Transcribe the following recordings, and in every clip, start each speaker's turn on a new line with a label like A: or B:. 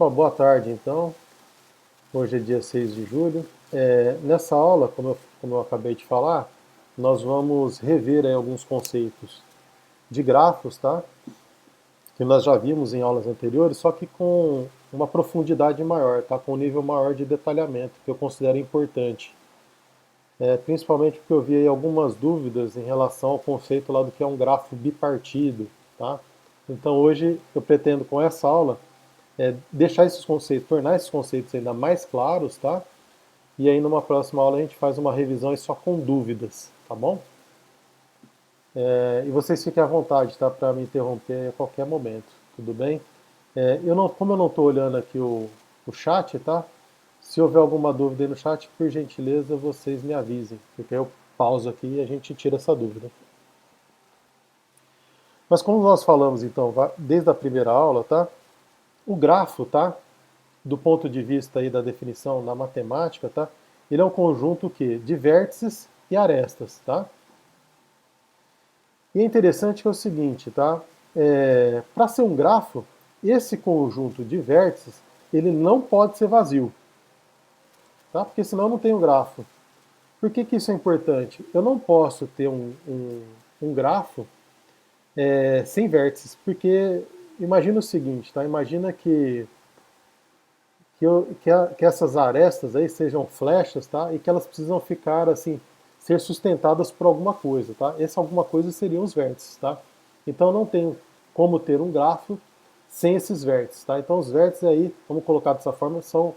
A: Bom, boa tarde, então. Hoje é dia 6 de julho. Nessa aula, como eu acabei de falar, nós vamos rever aí alguns conceitos de grafos, tá? Que nós já vimos em aulas anteriores, só que com uma profundidade maior, tá? Com um nível maior de detalhamento, que eu considero importante. Principalmente porque eu vi aí algumas dúvidas em relação ao conceito lá do que é um grafo bipartido, tá? Então hoje eu pretendo com essa aula deixar esses conceitos, tornar esses conceitos ainda mais claros, tá? E aí numa próxima aula a gente faz uma revisão e só com dúvidas, tá bom? E vocês fiquem à vontade, tá? Para me interromper a qualquer momento, tudo bem? Como eu não estou olhando aqui o chat, tá? Se houver alguma dúvida aí no chat, por gentileza, vocês me avisem, porque eu pauso aqui e a gente tira essa dúvida. Mas como nós falamos então, desde a primeira aula, tá? O grafo, tá? Do ponto de vista aí da definição na matemática, tá? Ele é um conjunto que de vértices e arestas, tá? E é interessante que é o seguinte, tá? Para ser um grafo, esse conjunto de vértices ele não pode ser vazio, tá? Porque senão não tem um grafo. Por que isso é importante? Eu não posso ter um grafo sem vértices, porque imagina o seguinte, tá? Imagina que essas arestas aí sejam flechas, tá? E que elas precisam ficar assim, ser sustentadas por alguma coisa, tá? Essa alguma coisa seriam os vértices, tá? Então eu não tenho como ter um grafo sem esses vértices, tá? Então os vértices aí, vamos colocar dessa forma, são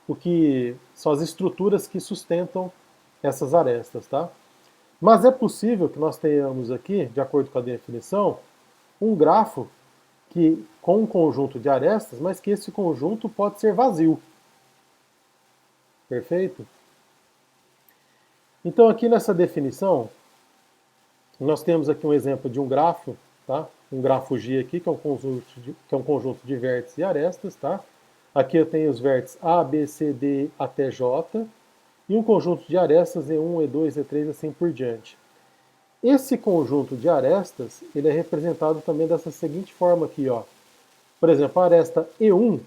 A: o que são as estruturas que sustentam essas arestas, tá? Mas é possível que nós tenhamos aqui, de acordo com a definição, um grafo que com um conjunto de arestas, mas que esse conjunto pode ser vazio. Perfeito? Então aqui nessa definição, nós temos aqui um exemplo de um grafo, tá? Um grafo G aqui, que é um conjunto de vértices e arestas, tá? Aqui eu tenho os vértices A, B, C, D até J, e um conjunto de arestas E1, E2, E3, assim por diante. Esse conjunto de arestas, ele é representado também dessa seguinte forma aqui, ó. Por exemplo, a aresta E1,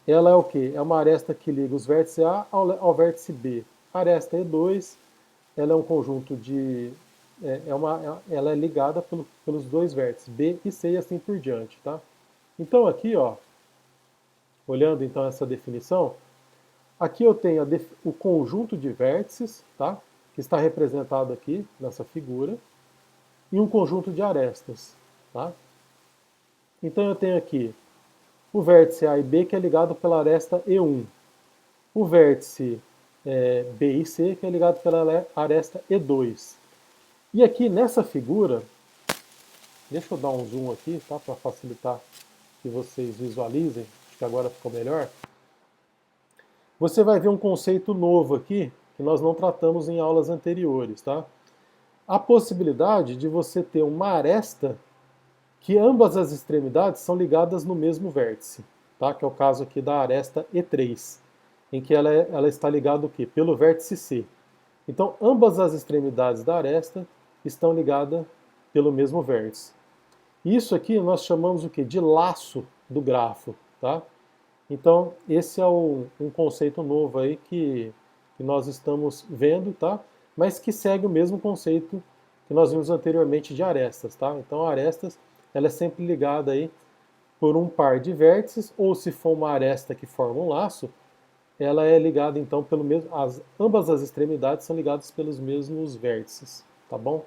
A: ela é o quê? É uma aresta que liga os vértices A ao vértice B. A aresta E2, ela é um conjunto de... ela é ligada pelos dois vértices, B e C e assim por diante, tá? Então aqui, ó, olhando então essa definição, aqui eu tenho o conjunto de vértices, tá? Que está representado aqui nessa figura, e um conjunto de arestas, tá? Então eu tenho aqui o vértice A e B que é ligado pela aresta E1, o vértice B e C que é ligado pela aresta E2. E aqui nessa figura, deixa eu dar um zoom aqui, tá, para facilitar que vocês visualizem, acho que agora ficou melhor. Você vai ver um conceito novo aqui, que nós não tratamos em aulas anteriores, tá? A possibilidade de você ter uma aresta que ambas as extremidades são ligadas no mesmo vértice, tá? Que é o caso aqui da aresta E3, em que ela está ligada o quê? Pelo vértice C. Então, ambas as extremidades da aresta estão ligadas pelo mesmo vértice. Isso aqui nós chamamos o quê? De laço do grafo, tá? Então, esse é um conceito novo aí que nós estamos vendo, tá? Mas que segue o mesmo conceito que nós vimos anteriormente de arestas, tá? Então, a arestas, ela é sempre ligada aí por um par de vértices, ou se for uma aresta que forma um laço, ela é ligada então pelo mesmo, ambas as extremidades são ligadas pelos mesmos vértices, tá bom?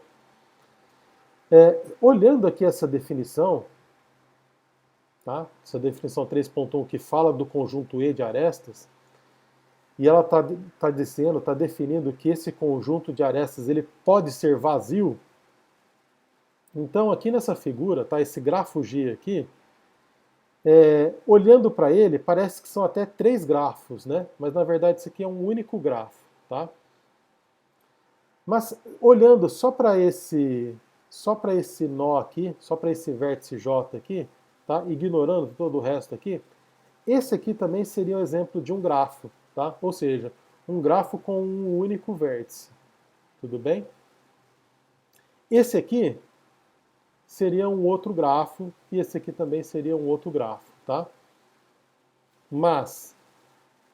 A: Olhando aqui essa definição, tá? Essa definição 3.1 que fala do conjunto E de arestas, e ela está dizendo, está definindo que esse conjunto de arestas ele pode ser vazio. Então aqui nessa figura, tá? Esse grafo G aqui, olhando para ele, parece que são até três grafos, né? Mas na verdade isso aqui é um único grafo, tá? Mas olhando só para esse nó aqui, só para esse vértice J aqui, tá? Ignorando todo o resto aqui, esse aqui também seria um exemplo de um grafo, tá? Ou seja, um grafo com um único vértice. Tudo bem? Esse aqui seria um outro grafo e esse aqui também seria um outro grafo, tá? Mas,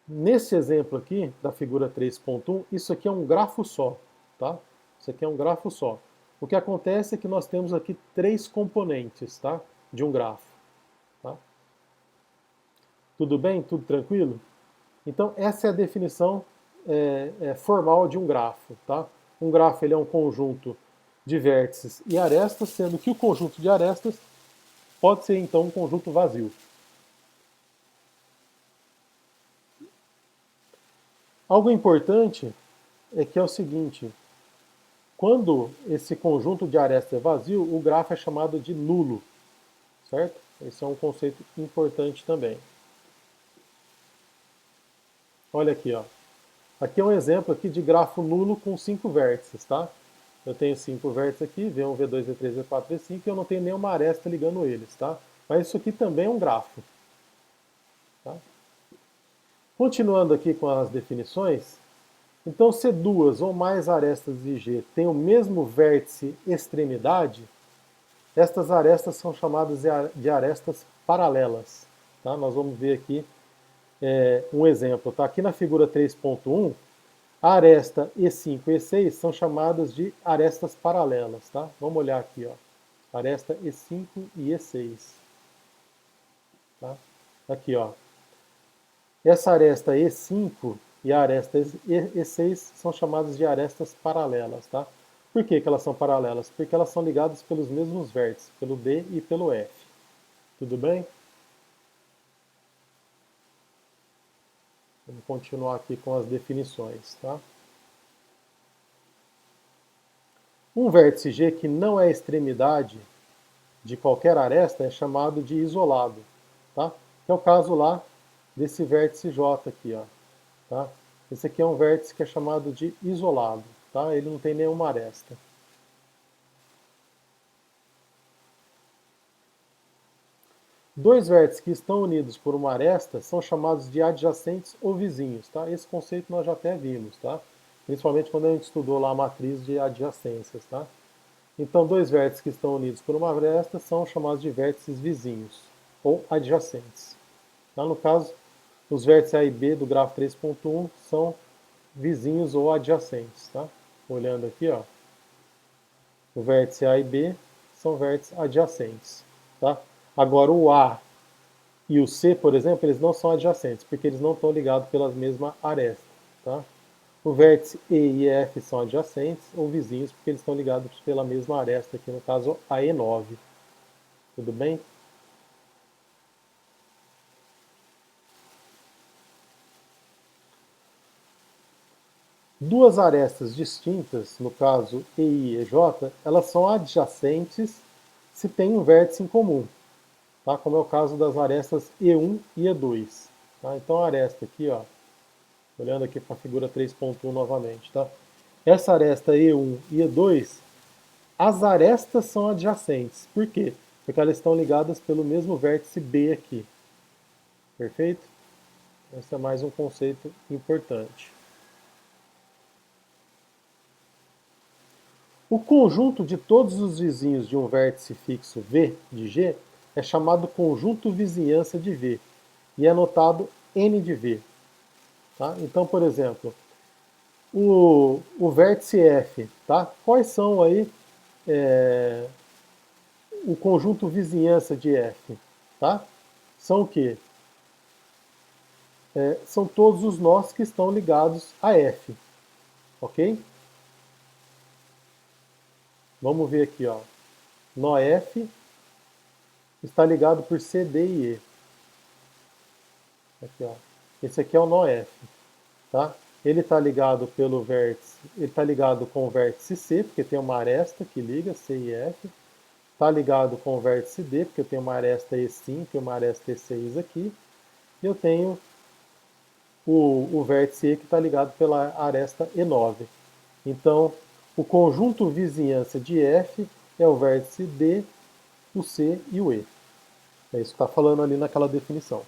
A: nesse exemplo aqui, da figura 3.1, isso aqui é um grafo só, tá? Isso aqui é um grafo só. O que acontece é que nós temos aqui três componentes, tá? De um grafo, tá? Tudo bem? Tudo tranquilo? Então, essa é a definição formal de um grafo, tá? Um grafo ele é um conjunto de vértices e arestas, sendo que o conjunto de arestas pode ser, então, um conjunto vazio. Algo importante é que é o seguinte, quando esse conjunto de arestas é vazio, o grafo é chamado de nulo, certo? Esse é um conceito importante também. Olha aqui, ó. Aqui é um exemplo aqui de grafo nulo com 5 vértices, tá? Eu tenho 5 vértices aqui, V1, V2, V3, V4, V5, e eu não tenho nenhuma aresta ligando eles, tá? Mas isso aqui também é um grafo. Tá? Continuando aqui com as definições, então se duas ou mais arestas de G têm o mesmo vértice extremidade, estas arestas são chamadas de arestas paralelas. Tá? Nós vamos ver aqui um exemplo. Tá? Aqui na figura 3.1, a aresta E5 e E6 são chamadas de arestas paralelas. Tá? Vamos olhar aqui. Ó. Aresta E5 e E6. Tá? Aqui, ó. Essa aresta E5 e a aresta E6 são chamadas de arestas paralelas. Tá? Por que elas são paralelas? Porque elas são ligadas pelos mesmos vértices, pelo D e pelo F. Tudo bem? Vamos continuar aqui com as definições. Tá? Um vértice G que não é extremidade de qualquer aresta é chamado de isolado. Tá? Que é o caso lá desse vértice J aqui. Ó, tá? Esse aqui é um vértice que é chamado de isolado. Tá? Ele não tem nenhuma aresta. Dois vértices que estão unidos por uma aresta são chamados de adjacentes ou vizinhos. Tá? Esse conceito nós já até vimos, tá? Principalmente quando a gente estudou lá a matriz de adjacências. Tá? Então, dois vértices que estão unidos por uma aresta são chamados de vértices vizinhos ou adjacentes. Tá? No caso, os vértices A e B do grafo 3.1 são vizinhos ou adjacentes. Tá? Olhando aqui, ó, o vértice A e B são vértices adjacentes. Tá? Agora, o A e o C, por exemplo, eles não são adjacentes, porque eles não estão ligados pela mesma aresta. Tá? O vértice E e F são adjacentes ou vizinhos, porque eles estão ligados pela mesma aresta, aqui no caso a E9. Tudo bem? Duas arestas distintas, no caso EI e EJ, elas são adjacentes se tem um vértice em comum, tá? Como é o caso das arestas E1 e E2. Tá? Então a aresta aqui, ó, olhando aqui para a figura 3.1 novamente, tá? Essa aresta E1 e E2, as arestas são adjacentes. Por quê? Porque elas estão ligadas pelo mesmo vértice B aqui. Perfeito? Esse é mais um conceito importante. O conjunto de todos os vizinhos de um vértice fixo V de G é chamado conjunto vizinhança de V e é notado N de V. Tá? Então, por exemplo, o vértice F, tá? Quais são aí o conjunto vizinhança de F? Tá? São o quê? São todos os nós que estão ligados a F, ok? Vamos ver aqui, ó. Nó F está ligado por C, D e E. Aqui, ó. Esse aqui é o nó F, tá? Ele está ligado pelo vértice, ele está ligado com o vértice C, porque tem uma aresta que liga C e F. Está ligado com o vértice D, porque eu tenho uma aresta E5 e uma aresta E6 aqui. E eu tenho o vértice E que está ligado pela aresta E9. Então, o conjunto vizinhança de F é o vértice D, o C e o E. É isso que está falando ali naquela definição.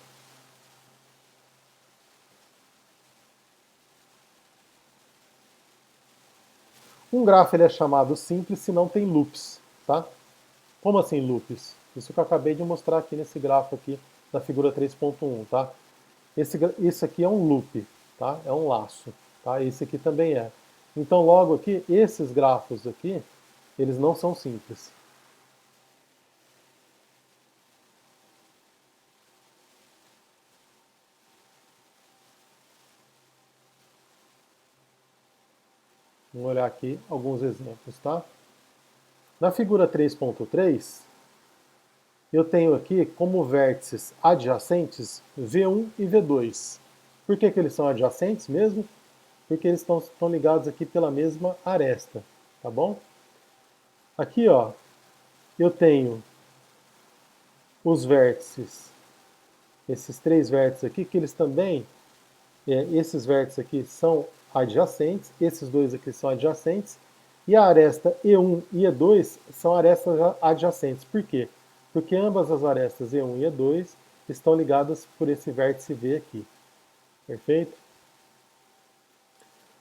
A: Um grafo ele é chamado simples se não tem loops. Tá? Como assim loops? Isso que eu acabei de mostrar aqui nesse grafo aqui da figura 3.1. Tá? Isso aqui é um loop, tá? É um laço, tá? Esse aqui também é. Então, logo aqui, esses grafos aqui, eles não são simples. Vamos olhar aqui alguns exemplos, tá? Na figura 3.3, eu tenho aqui como vértices adjacentes V1 e V2. Por que eles são adjacentes mesmo? Porque eles estão ligados aqui pela mesma aresta, tá bom? Aqui, ó, eu tenho os vértices, esses três vértices aqui, que eles também, esses vértices aqui são adjacentes, esses dois aqui são adjacentes, e a aresta E1 e E2 são arestas adjacentes. Por quê? Porque ambas as arestas E1 e E2 estão ligadas por esse vértice V aqui. Perfeito?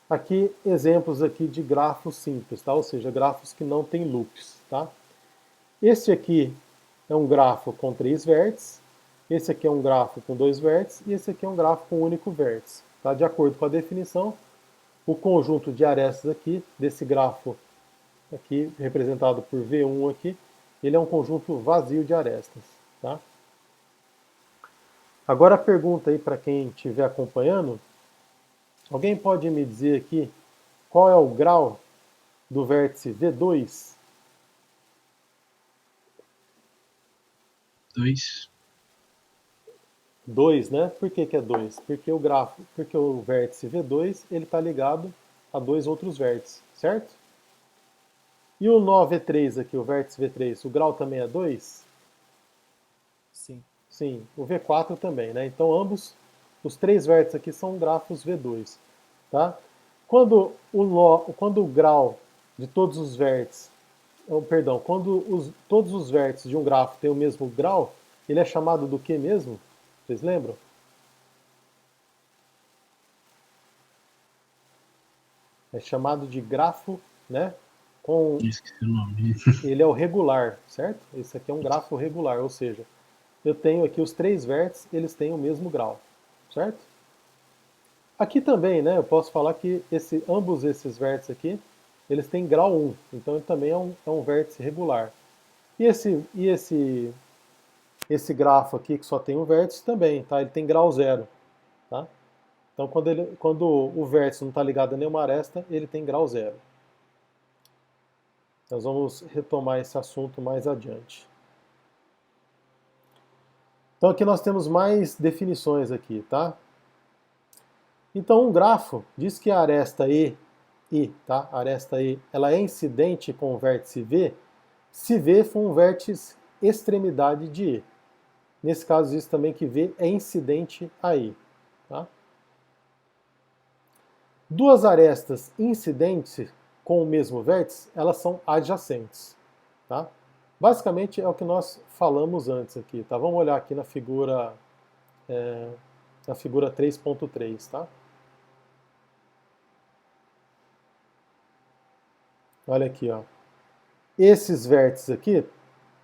A: Aqui, exemplos aqui de grafos simples, tá? Ou seja, grafos que não têm loops, tá? Este aqui é um grafo com 3 vértices, esse aqui é um grafo com 2 vértices e esse aqui é um grafo com um único vértice. Tá? De acordo com a definição, o conjunto de arestas aqui, desse grafo aqui, representado por V1 aqui, ele é um conjunto vazio de arestas. Tá? Agora a pergunta aí para quem estiver acompanhando, alguém pode me dizer aqui qual é o grau do vértice V2?
B: 2.
A: 2, né? Por que é 2? Porque o vértice V2 ele está ligado a dois outros vértices, certo? E o nó V3 aqui, o vértice V3, o grau também é 2?
C: Sim.
A: Sim, o V4 também, né? Então ambos, os três vértices aqui são grafos V2, tá? Quando o grau de todos os vértices, perdão, todos os vértices de um grafo têm o mesmo grau, ele é chamado do que mesmo? Vocês lembram? É chamado de grafo, né?
B: Esqueci o nome.
A: Ele é o regular, certo? Esse aqui é um grafo regular, ou seja, eu tenho aqui os três vértices, eles têm o mesmo grau, certo? Aqui também, né? Eu posso falar que ambos esses vértices aqui, eles têm grau 1, então ele também é um vértice regular. E esse grafo aqui que só tem um vértice também, tá? Ele tem grau 0, tá? Então quando o vértice não está ligado a nenhuma aresta, ele tem grau 0. Nós vamos retomar esse assunto mais adiante. Então aqui nós temos mais definições aqui, tá? Então um grafo diz que a aresta E, tá? A aresta E, ela é incidente com o vértice V, se V for um vértice extremidade de E. Nesse caso diz também que V é incidente a E, tá? Duas arestas incidentes com o mesmo vértice, elas são adjacentes, tá? Basicamente é o que nós falamos antes aqui, tá? Vamos olhar aqui na figura 3.3, tá? Olha aqui, ó. Esses vértices aqui,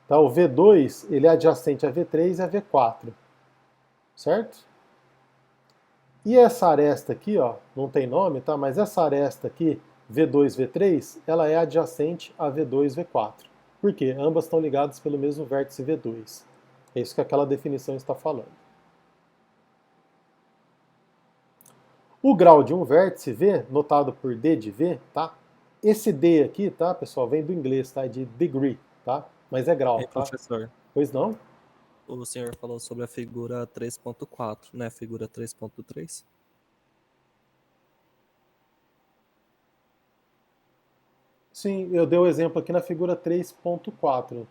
A: tá? O V2, ele é adjacente a V3 e a V4, certo? E essa aresta aqui, ó, não tem nome, tá? Mas essa aresta aqui, V2, V3, ela é adjacente a V2, V4. Por quê? Ambas estão ligadas pelo mesmo vértice V2. É isso que aquela definição está falando. O grau de um vértice V, notado por D de V, tá? Esse D aqui, tá, pessoal, vem do inglês, tá? De degree, tá? Mas é grau, tá?
C: Professor,
A: Pois não?
C: o senhor falou sobre a figura 3.4, né? Figura 3.3?
A: Sim, eu dei o exemplo aqui na figura 3.4.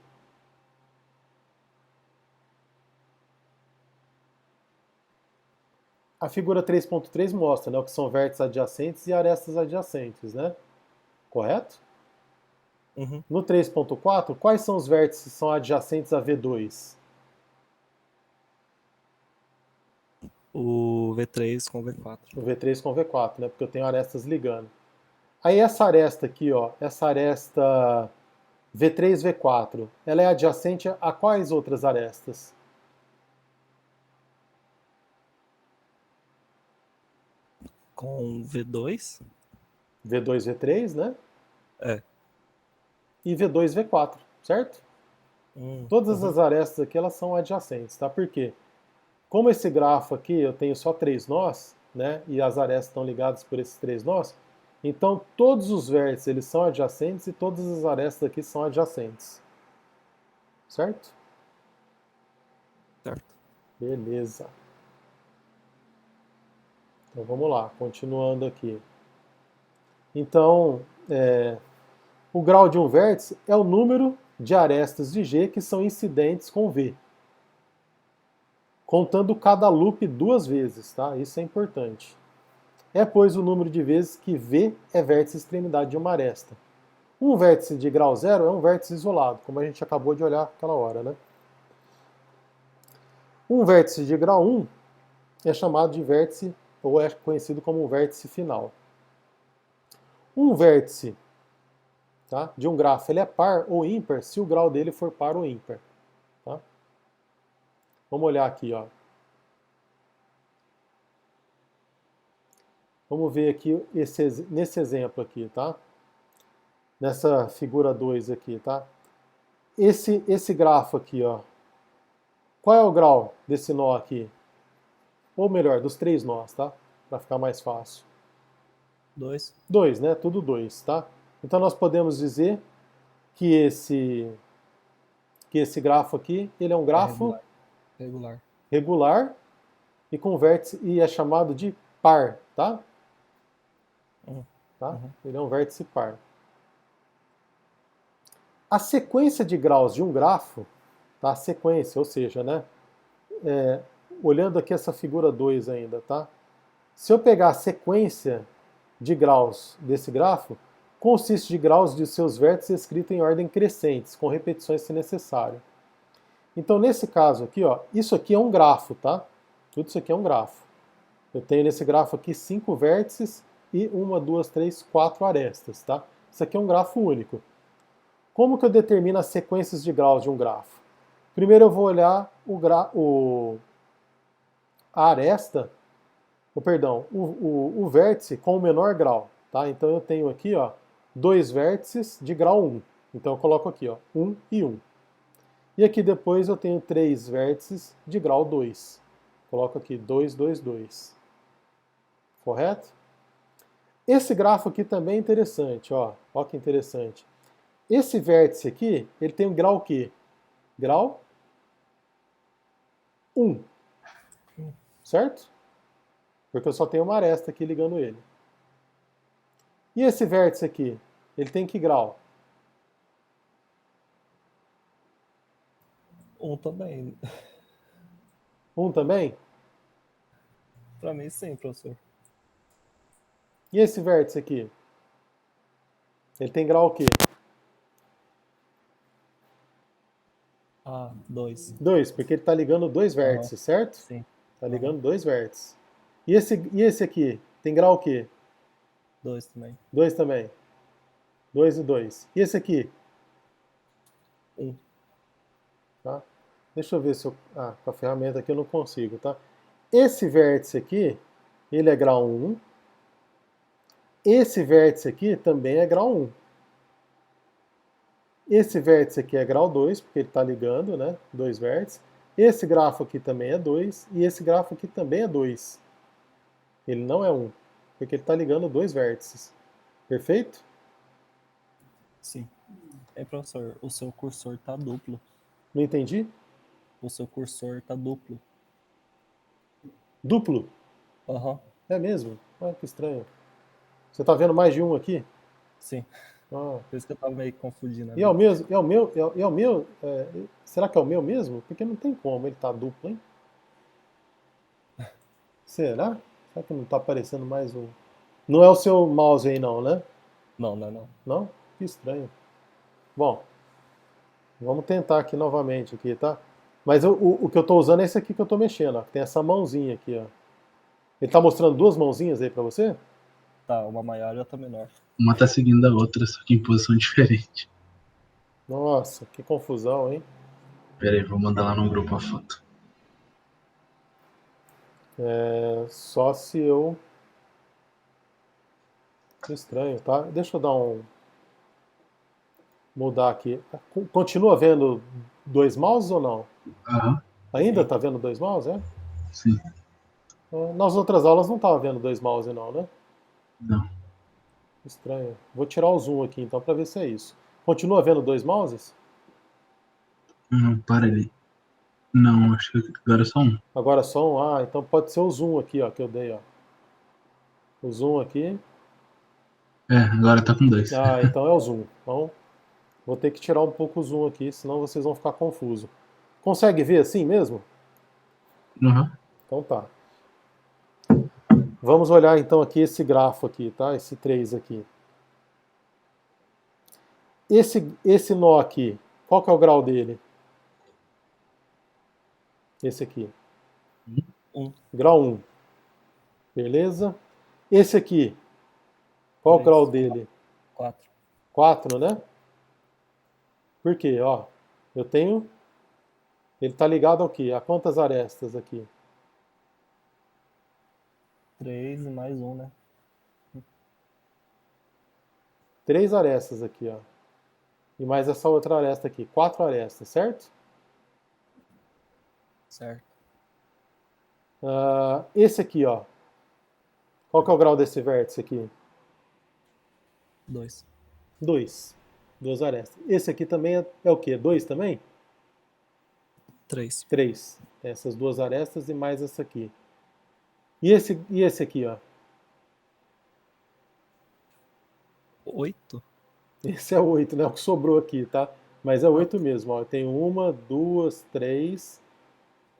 A: A figura 3.3 mostra, né, o que são vértices adjacentes e arestas adjacentes, né? Correto?
C: Uhum.
A: No 3.4, quais são os vértices que são adjacentes a V2?
C: O V3 com o V4.
A: O V3 com o V4, né? Porque eu tenho arestas ligando. Aí essa aresta aqui, ó, essa aresta V3, V4, ela é adjacente a quais outras arestas?
C: Com V2?
A: V2, V3, né?
C: É.
A: E V2, V4, certo? Todas as arestas aqui, elas são adjacentes, tá? Por quê? Como esse grafo aqui, eu tenho só 3 nós, né? E as arestas estão ligadas por esses 3 nós, então todos os vértices, eles são adjacentes e todas as arestas aqui são adjacentes. Certo?
C: Certo.
A: Beleza. Então vamos lá, continuando aqui. Então, o grau de um vértice é o número de arestas de G que são incidentes com V, contando cada loop 2 vezes, tá? Isso é importante. É, pois, o número de vezes que V é vértice extremidade de uma aresta. Um vértice de grau 0 é um vértice isolado, como a gente acabou de olhar aquela hora, né? Um vértice de grau 1 é chamado de vértice, ou é conhecido como um vértice final. Um vértice, tá, de um grafo, ele é par ou ímpar se o grau dele for par ou ímpar. Tá? Vamos olhar aqui, ó. Vamos ver aqui nesse exemplo aqui, tá? Nessa figura 2 aqui, tá? Esse grafo aqui, ó. Qual é o grau desse nó aqui? Ou melhor, dos 3 nós, tá? Para ficar mais fácil.
C: 2.
A: 2, né? Tudo 2, tá? Então nós podemos dizer que esse grafo aqui, ele é um grafo regular e com vértice, e é chamado de par, tá? Tá? Ele é um vértice par. A sequência de graus de um grafo, tá? A sequência, ou seja, né? Olhando aqui essa figura 2 ainda, tá? Se eu pegar a sequência de graus desse grafo, consiste de graus de seus vértices escritos em ordem crescentes, com repetições se necessário. Então, nesse caso aqui, ó, isso aqui é um grafo, tá? Tudo isso aqui é um grafo. Eu tenho nesse grafo aqui 5 vértices e 1, 2, 3, 4 arestas, tá? Isso aqui é um grafo único. Como que eu determino as sequências de graus de um grafo? Primeiro eu vou olhar a aresta, o vértice com o menor grau, tá? Então eu tenho aqui, ó, 2 vértices de grau 1. Então eu coloco aqui, ó, 1 e 1. E aqui depois eu tenho 3 vértices de grau 2. Coloco aqui 2, 2, 2. Correto? Esse grafo aqui também é interessante, ó. Ó que interessante. Esse vértice aqui, ele tem um grau quê? Grau 1. Certo? Porque eu só tenho uma aresta aqui ligando ele. E esse vértice aqui, ele tem que grau?
C: 1 também.
A: 1 também?
C: Pra mim, sim, professor.
A: E esse vértice aqui? Ele tem grau o quê?
C: 2.
A: 2, porque ele está ligando 2 vértices, certo?
C: Sim.
A: Está ligando 2 vértices. E esse aqui? Tem grau o quê?
C: 2 também.
A: 2 também. 2 e 2. E esse aqui?
C: 1.
A: Tá? Deixa eu ver se eu... com a ferramenta aqui eu não consigo, tá? Esse vértice aqui, ele é grau 1. Esse vértice aqui também é grau 1. Esse vértice aqui é grau 2, porque ele está ligando, né? 2 vértices. Esse grafo aqui também é 2. E esse grafo aqui também é 2. Ele não é 1, porque ele está ligando 2 vértices. Perfeito?
C: Sim. Professor, o seu cursor tá duplo.
A: Não entendi?
C: O seu cursor tá duplo.
A: Duplo? É mesmo? Ah, que estranho. Você está vendo mais de um aqui?
C: Sim.
A: Ah.
C: Por isso que eu tava meio confundindo.
A: E é o mesmo? Será que é o meu mesmo? Porque não tem como, ele tá duplo, hein? Será? Será que não tá aparecendo mais um? Não é o seu mouse aí não, né?
C: Não, não é não.
A: Não? Que estranho. Bom, vamos tentar aqui novamente, aqui, tá? Mas o que eu tô usando é esse aqui que eu tô mexendo, ó. Tem essa mãozinha aqui, ó. Ele tá mostrando 2 mãozinhas aí pra você?
C: Tá, uma maior e outra menor.
B: Uma tá seguindo a outra, só que em posição diferente.
A: Nossa, que confusão, hein?
B: Pera aí, vou mandar lá no grupo a foto.
A: Só se eu... Estranho, tá? Deixa eu dar um. Mudar aqui. Continua vendo dois mouses ou não?
B: Aham,
A: Ainda
C: Sim.
A: tá vendo dois mouses, é?
B: sim.
A: Nas outras aulas não tava vendo dois mouses não, né?
B: Não.
A: Estranho. Vou tirar o zoom aqui então para ver se é isso. Continua vendo dois mouses?
B: Não, para ali. Não, acho que agora é só um.
A: Agora só um. Ah, então pode ser o zoom aqui, ó, que eu dei, ó. O zoom aqui.
B: É, agora tá com dois.
A: Ah, então é o zoom. Então vou ter que tirar um pouco o zoom aqui, senão vocês vão ficar confusos. Consegue ver assim mesmo?
B: Aham.
A: Então tá. Vamos olhar então aqui esse grafo aqui, tá? Esse 3 aqui. Esse nó aqui, qual que é o grau dele? Esse aqui.
C: Um,
A: Grau 1. Beleza? Esse aqui, qual o grau
C: três,
A: dele?
C: quatro.
A: 4, né? Por quê? Ó, eu tenho. Ele está ligado ao quê? A quantas arestas aqui?
C: 3 e mais um, né?
A: 3 arestas aqui, ó. E mais essa outra aresta aqui. 4 arestas, certo?
C: Certo.
A: Esse aqui, ó. Qual que é o grau desse vértice aqui?
C: 2.
A: 2. 2 arestas. Esse aqui também é o quê? 2 também?
C: 3.
A: 3. Essas duas arestas e mais essa aqui. E esse aqui, ó.
C: 8.
A: Esse é 8, né? O que sobrou aqui, tá? Mas é 8 mesmo, ó. Eu tenho 1, 2, 3,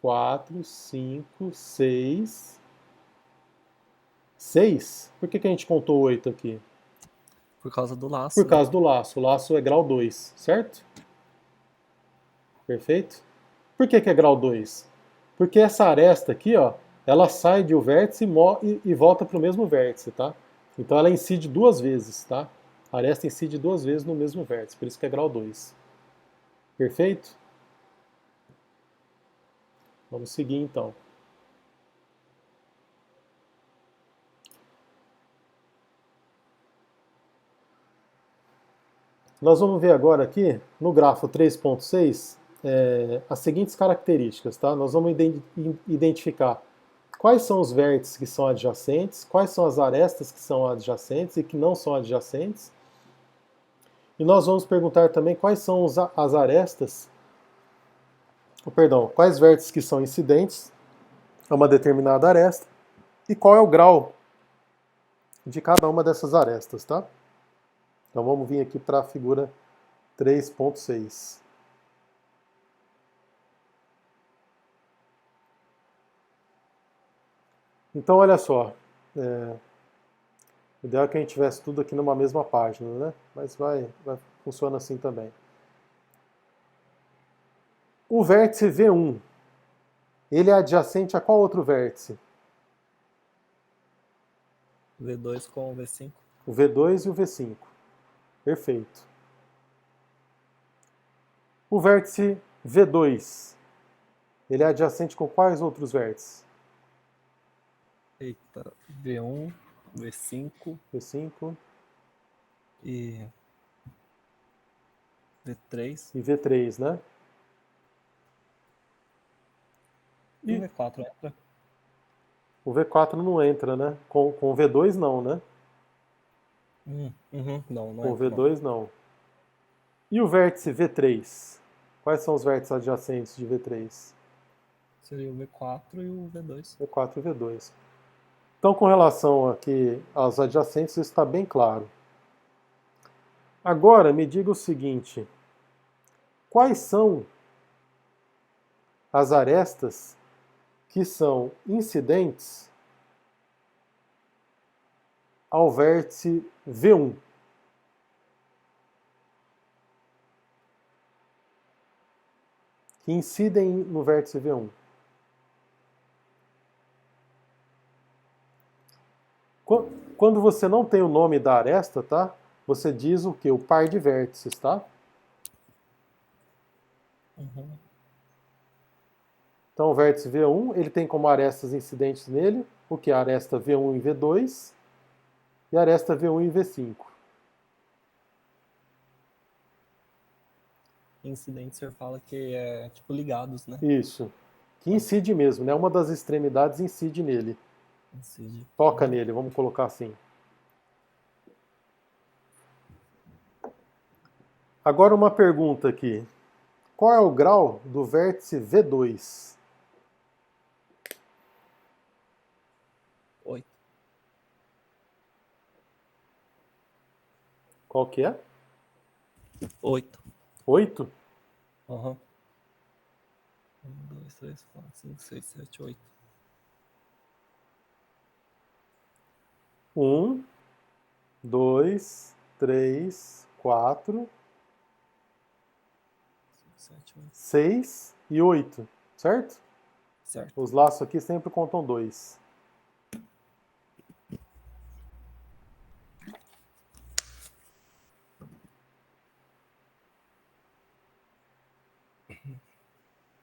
A: 4, 5, 6. 6? Por que a gente contou 8 aqui?
C: Por causa do
A: Por
C: laço, né?
A: causa do laço. O laço é grau 2, certo? Perfeito? Por que é grau 2? Porque essa aresta aqui, ó, ela sai de um vértice e volta para o mesmo vértice, tá? Então ela incide duas vezes, tá? A aresta incide duas vezes no mesmo vértice, por isso que é grau 2. Perfeito? Vamos seguir então. Nós vamos ver agora aqui, no grafo 3.6, as seguintes características, tá? Nós vamos identificar quais são os vértices que são adjacentes, quais são as arestas que são adjacentes e que não são adjacentes. E nós vamos perguntar também quais são as arestas, perdão, quais vértices que são incidentes a uma determinada aresta e qual é o grau de cada uma dessas arestas, tá? Então vamos vir aqui para a figura 3.6. Então olha só, o ideal é que a gente tivesse tudo aqui numa mesma página, né? Mas funciona assim também. O vértice V1, ele é adjacente a qual outro vértice?
C: V2 com V5.
A: O V2 e o V5. Perfeito. O vértice V2, ele é adjacente com quais outros vértices?
C: Eita. V1, V5
A: V5
C: e V3.
A: e V3, né?
C: E o
A: E
C: V4 entra?
A: o V4 não entra, né? Com o V2 não, né?
C: Uhum. Não
A: Com o
C: entra, não.
A: V2 não. E o vértice V3? Quais são os vértices adjacentes de V3?
C: Seria o V4 e o V2.
A: V4 e V2. Então, com relação aqui aos adjacentes, isso está bem claro. Agora, me diga o seguinte: quais são as arestas que são incidentes ao vértice V1? Que incidem no vértice V1. Quando você não tem o nome da aresta, tá? Você diz o que? O par de vértices, tá?
C: Uhum.
A: Então o vértice V1, ele tem como arestas incidentes nele o que? A aresta V1 e V2. e aresta V1 e V5.
C: Incidente, você fala que é tipo ligados, né?
A: Isso. Que incide mesmo, né? Uma das extremidades incide nele.
C: Incide.
A: Toca nele, vamos colocar assim. Agora uma pergunta aqui. Qual é o grau do vértice V2?
C: 8.
A: Qual que é?
C: 8.
A: 8?
C: Aham. 1, 2, 3, 4, 5, 6, 7, 8.
A: 1, 2, 3, 4,
C: 7, 8.
A: 6 e 8, certo?
C: Certo.
A: Os laços aqui sempre contam 2.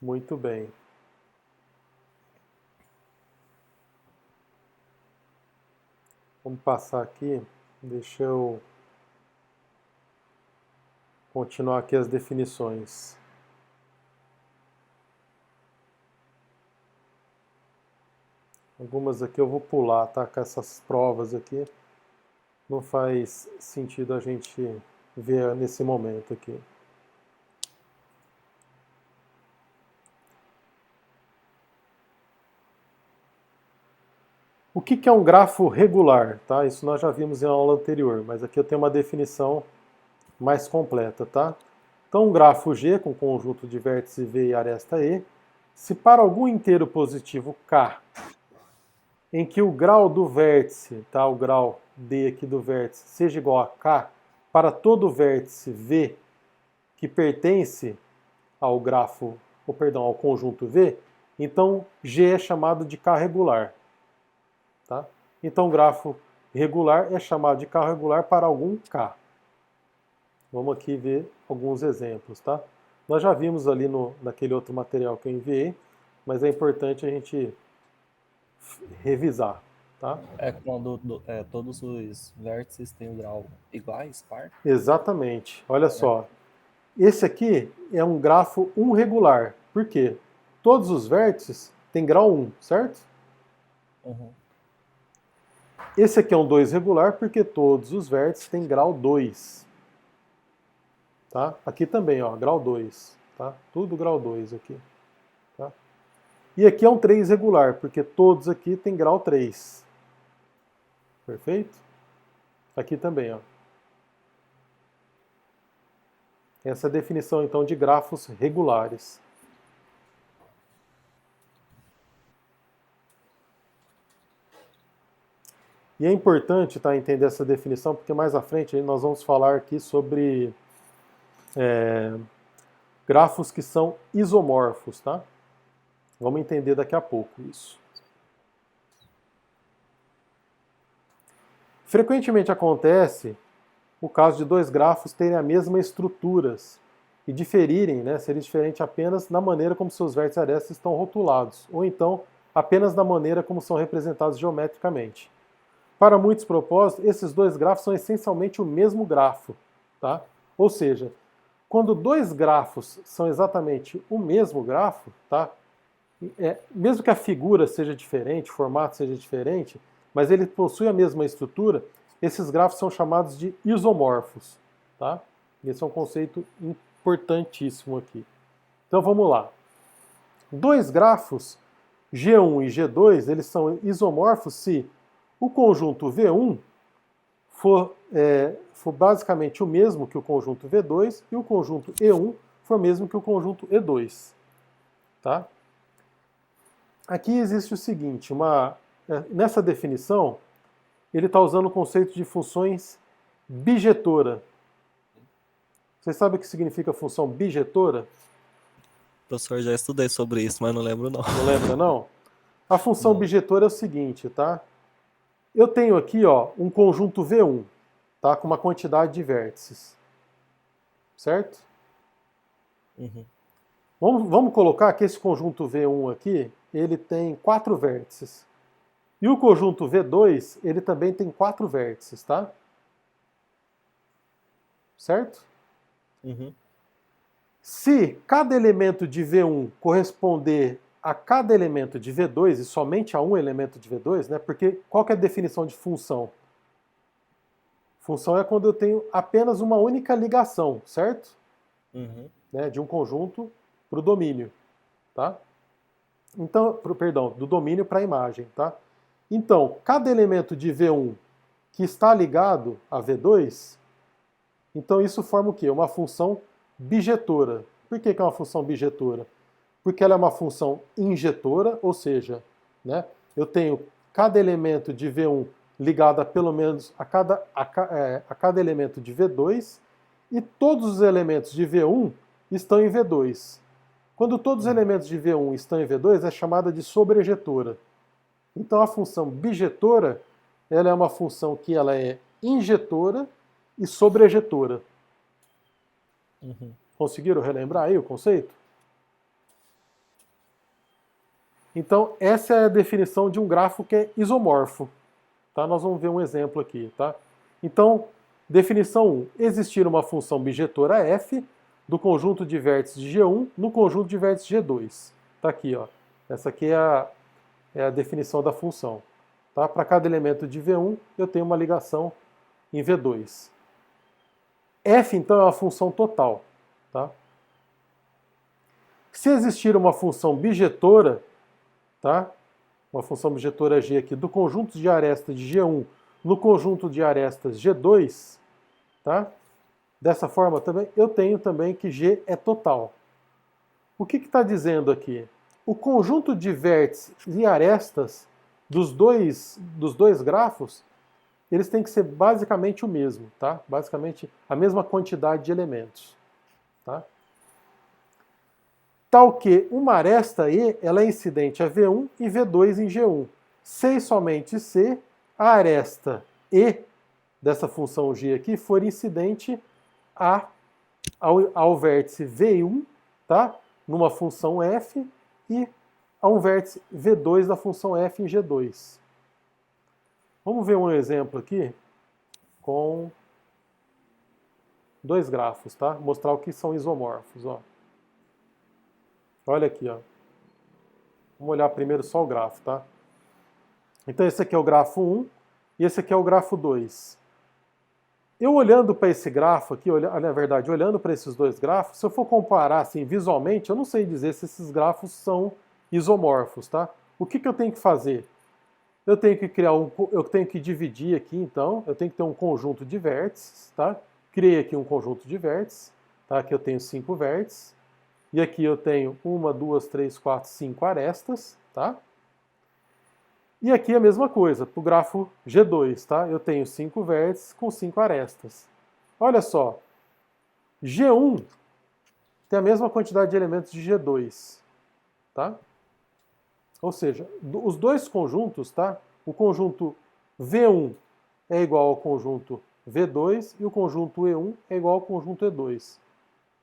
A: Muito bem. Vamos passar aqui. Deixa eu continuar aqui as definições. Algumas aqui eu vou pular, tá? Com essas provas aqui. Não faz sentido a gente ver nesse momento aqui. O que é um grafo regular? Tá? Isso nós já vimos em aula anterior, mas aqui eu tenho uma definição mais completa. Tá? Então, um grafo G com conjunto de vértice V e aresta E, se para algum inteiro positivo K, em que o grau do vértice, tá, o grau D aqui do vértice, seja igual a K, para todo vértice V que pertence ao grafo, ou perdão, ao conjunto V, então G é chamado de K regular. Tá? Então, grafo regular é chamado de K regular para algum K. Vamos aqui ver alguns exemplos. Tá? Nós já vimos ali naquele outro material que eu enviei, mas é importante a gente revisar. Tá?
C: É quando todos os vértices têm um grau iguais, par?
A: Exatamente. Olha só. Esse aqui é um grafo 1 regular. Por quê? Todos os vértices têm grau 1, certo?
C: Uhum.
A: Esse aqui é um 2 regular porque todos os vértices têm grau 2. Tá? Aqui também, ó, grau 2. Tá? Tudo grau 2 aqui. Tá? E aqui é um 3 regular, porque todos aqui têm grau 3. Perfeito? Aqui também, ó. Essa é a definição, então, de grafos regulares. E é importante, tá, entender essa definição, porque mais à frente nós vamos falar aqui sobre grafos que são isomorfos, tá? Vamos entender daqui a pouco isso. Frequentemente acontece o caso de dois grafos terem a mesma estrutura e diferirem, né, serem diferentes apenas na maneira como seus vértices e arestas estão rotulados, ou então apenas na maneira como são representados geometricamente. Para muitos propósitos, esses dois grafos são essencialmente o mesmo grafo, tá? Ou seja, quando dois grafos são exatamente o mesmo grafo, tá? Mesmo que a figura seja diferente, o formato seja diferente, mas ele possui a mesma estrutura, esses grafos são chamados de isomorfos, tá? Esse é um conceito importantíssimo aqui. Então vamos lá. Dois grafos, G1 e G2, eles são isomorfos se o conjunto V1 for basicamente o mesmo que o conjunto V2 e o conjunto E1 for o mesmo que o conjunto E2. Tá? Aqui existe o seguinte, nessa definição, ele está usando o conceito de funções bijetora. Você sabe o que significa função bijetora?
C: Professor, já estudei sobre isso, mas não lembro não.
A: Não lembra, não? A função
C: Não.
A: bijetora é o seguinte, tá? Eu tenho aqui, ó, um conjunto V1, tá? Com uma quantidade de vértices. Certo?
C: Uhum.
A: Vamos colocar que esse conjunto V1 aqui, ele tem 4 vértices. E o conjunto V2, ele também tem 4 vértices, tá? Certo?
C: Uhum.
A: Se cada elemento de V1 corresponder a cada elemento de V2 e somente a um elemento de V2, né? Porque qual que é a definição de função? Função é quando eu tenho apenas uma única ligação, certo?
C: Uhum.
A: Né, de um conjunto para o domínio, tá? Então, perdão, do domínio para a imagem, tá? Então, cada elemento de V1 que está ligado a V2, então isso forma o quê? Uma função bijetora. Por que é uma função bijetora? Porque ela é uma função injetora, ou seja, né, eu tenho cada elemento de V1 ligado a pelo menos a cada elemento de V2 e todos os elementos de V1 estão em V2. Quando todos os elementos de V1 estão em V2, é chamada de sobrejetora. Então a função bijetora, ela é uma função que ela é injetora e sobrejetora.
C: Uhum.
A: Conseguiram relembrar aí o conceito? Então essa é a definição de um grafo que é isomorfo. Tá? Nós vamos ver um exemplo aqui. Tá? Então, definição 1. Existir uma função bijetora f do conjunto de vértices de G1 no conjunto de vértices de G2. Tá aqui, ó. Essa aqui é a definição da função. Tá? Para cada elemento de V1, eu tenho uma ligação em V2. F, então, é uma função total. Tá? Se existir uma função bijetora, tá? Uma função bijetora G aqui, do conjunto de arestas de G1 no conjunto de arestas G2, tá? Dessa forma também, eu tenho também que G é total. O que está dizendo aqui? O conjunto de vértices e arestas dos dois grafos, eles têm que ser basicamente o mesmo, tá? Basicamente a mesma quantidade de elementos, tá? Tal que uma aresta E, ela é incidente a V1 e V2 em G1. Se e somente se a aresta E dessa função G aqui for incidente ao vértice V1, tá? Numa função F, e a um vértice V2 da função F em G2. Vamos ver um exemplo aqui com dois grafos, tá? Mostrar o que são isomorfos, ó. Olha aqui, ó. Vamos olhar primeiro só o grafo, tá? Então esse aqui é o grafo 1 e esse aqui é o grafo 2. Eu olhando para esse grafo aqui, na verdade, olhando para esses dois grafos, se eu for comparar assim visualmente, eu não sei dizer se esses grafos são isomorfos, tá? O que eu tenho que fazer? Eu tenho que eu tenho que dividir aqui, então, eu tenho que ter um conjunto de vértices, tá? Criei aqui um conjunto de vértices, tá? Aqui eu tenho 5 vértices, e aqui eu tenho 1, 2, 3, 4, 5 arestas, tá? E aqui a mesma coisa, para o grafo G2, tá? Eu tenho 5 vértices com 5 arestas. Olha só, G1 tem a mesma quantidade de elementos de G2, tá? Ou seja, os dois conjuntos, tá? O conjunto V1 é igual ao conjunto V2 e o conjunto E1 é igual ao conjunto E2.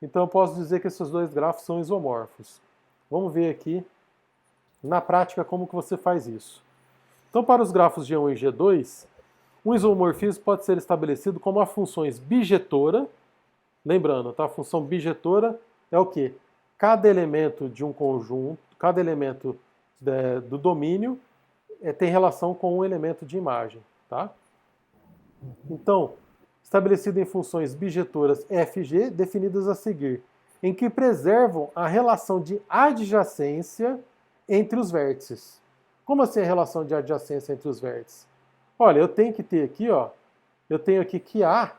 A: Então eu posso dizer que esses dois grafos são isomorfos. Vamos ver aqui na prática como que você faz isso. Então, para os grafos G1 e G2, um isomorfismo pode ser estabelecido como as funções bijetora. Lembrando, tá? A função bijetora é o quê? Cada elemento de um conjunto, cada elemento do domínio tem relação com um elemento de imagem, tá? Então, estabelecido em funções bijetoras FG, definidas a seguir, em que preservam a relação de adjacência entre os vértices. Como assim a relação de adjacência entre os vértices? Olha, eu tenho que ter aqui, ó, eu tenho aqui que A,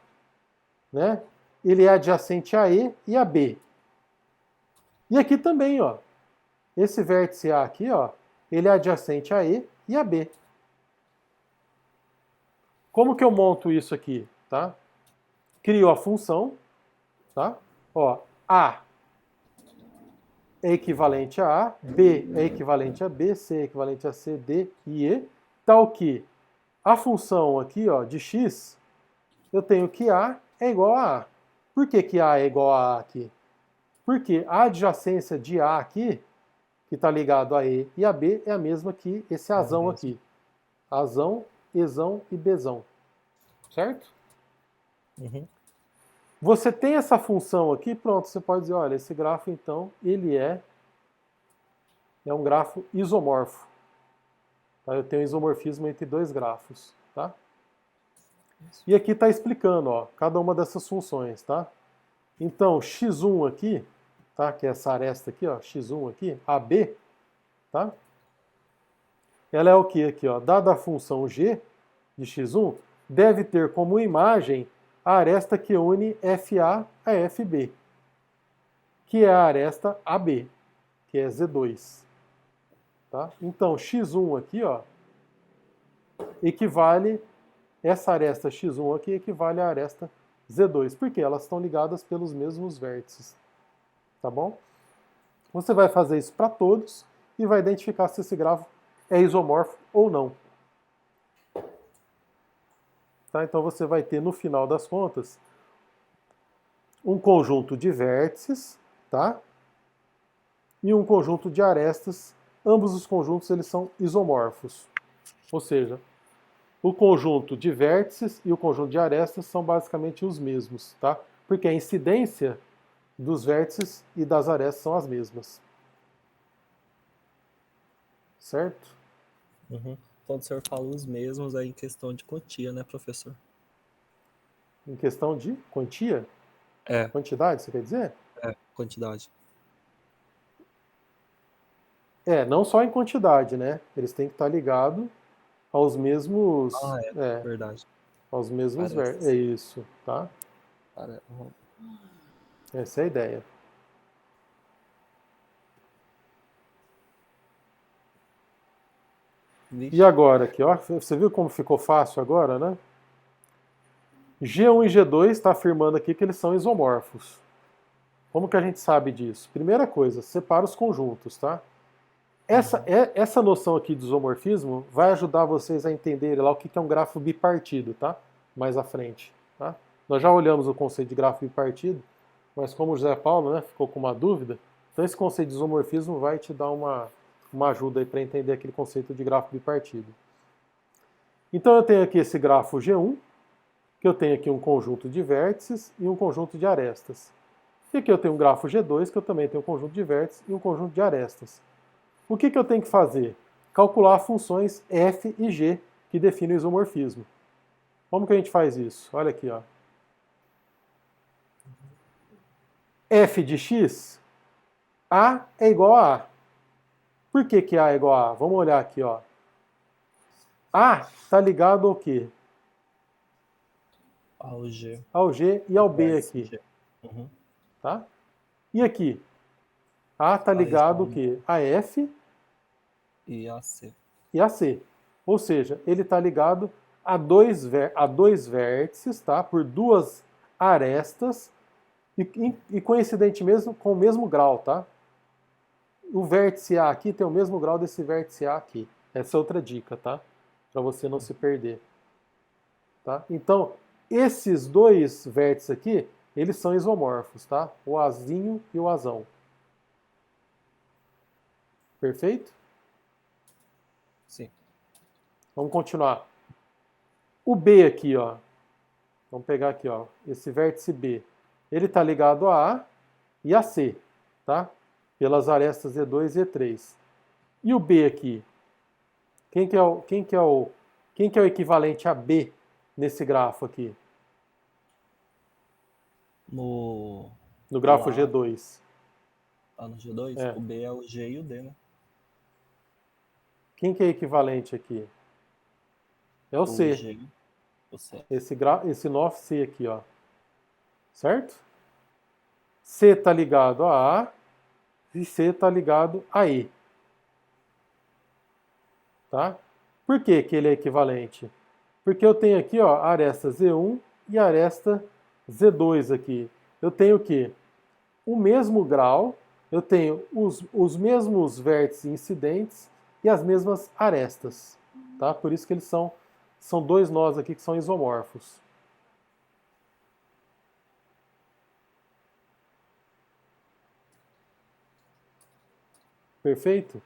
A: né, ele é adjacente a E e a B. E aqui também, ó, esse vértice A aqui, ó, ele é adjacente a E e a B. Como que eu monto isso aqui, tá? Crio a função, tá? Ó, A é equivalente a A, B é equivalente a B, C é equivalente a C, D e E, tal que a função aqui, ó, de x, eu tenho que A é igual a A. Por que A é igual a A aqui? Porque a adjacência de A aqui, que está ligado a E e a B, é a mesma que esse Azão aqui. Azão, Ezão e Bzão. Certo?
C: Uhum.
A: Você tem essa função aqui, pronto, você pode dizer, olha, esse grafo então, ele é um grafo isomorfo. Tá? Eu tenho isomorfismo entre dois grafos, tá? E aqui está explicando, ó, cada uma dessas funções, tá? Então, x1 aqui, tá? Que é essa aresta aqui, ó, x1 aqui, AB, tá? Ela é o que aqui, ó? Dada a função g de x1, deve ter como imagem a aresta que une FA a FB, que é a aresta AB, que é Z2. Tá? Então, x1 aqui, ó, equivale, essa aresta x1 aqui equivale à aresta Z2, porque elas estão ligadas pelos mesmos vértices. Tá bom? Você vai fazer isso para todos e vai identificar se esse grafo é isomorfo ou não. Tá? Então você vai ter, no final das contas, um conjunto de vértices, tá? E um conjunto de arestas. Ambos os conjuntos eles são isomorfos. Ou seja, o conjunto de vértices e o conjunto de arestas são basicamente os mesmos, tá? Porque a incidência dos vértices e das arestas são as mesmas. Certo?
C: Uhum. Quando o senhor fala os mesmos, aí em questão de quantia, né, professor?
A: Em questão de quantia,
C: É,
A: quantidade, você quer dizer?
C: quantidade.
A: Não só em quantidade, né? Eles têm que estar ligados aos mesmos,
C: Ah, verdade.
A: aos mesmos vértices.
C: Arestas.
A: É isso, tá?
C: Uhum.
A: Essa é a ideia.
C: Vixe.
A: E agora aqui, ó, você viu como ficou fácil agora, né? G1 e G2 está afirmando aqui que eles são isomorfos. Como que a gente sabe disso? Primeira coisa, separa os conjuntos, tá? Essa noção aqui de isomorfismo vai ajudar vocês a entenderem lá o que é um grafo bipartido, tá? Mais à frente, tá? Nós já olhamos o conceito de grafo bipartido, mas como o José Paulo, né, ficou com uma dúvida, então esse conceito de isomorfismo vai te dar uma ajuda aí para entender aquele conceito de grafo bipartido. Então eu tenho aqui esse grafo G1, que eu tenho aqui um conjunto de vértices e um conjunto de arestas. E aqui eu tenho um grafo G2, que eu também tenho um conjunto de vértices e um conjunto de arestas. O que eu tenho que fazer? Calcular funções f e g que definem o isomorfismo. Como que a gente faz isso? Olha aqui, ó. F de x, A é igual a A. Por que A é igual a A? Vamos olhar aqui, ó. A está ligado ao quê?
C: Ao G.
A: Ao G e ao B
C: Vértice
A: aqui.
C: G. Uhum.
A: Tá? E aqui? A está
C: A
A: ligado ao
C: região
A: quê? A F
C: e a C.
A: e a C. Ou seja, ele está ligado a dois vértices, tá? Por duas arestas e coincidentemente mesmo com o mesmo grau, tá? O vértice A aqui tem o mesmo grau desse vértice A aqui. Essa é outra dica, tá? Para você não se perder. Tá? Então, esses dois vértices aqui, eles são isomorfos, tá? O Azinho e o Azão. Perfeito?
C: Sim.
A: Vamos continuar. O B aqui, ó. Vamos pegar aqui, ó. Esse vértice B. Ele está ligado a A e a C, tá? Pelas arestas E2 e E3. E o B aqui? Quem que é o equivalente a B nesse grafo aqui?
C: No
A: No grafo
C: A,
A: G2.
C: no G2,
A: É.
C: o B é o G e o D, né?
A: Quem que é equivalente aqui? É o
C: O
A: C.
C: G e o C.
A: Esse nó C aqui, ó. Certo? C está ligado a A e C está ligado a E. Tá? Por que que ele é equivalente? Porque eu tenho aqui, ó, a aresta Z1 e a aresta Z2 aqui. Eu tenho o quê? O mesmo grau, eu tenho os mesmos vértices incidentes e as mesmas arestas. Tá? Por isso que eles são dois nós aqui que são isomorfos. Perfeito?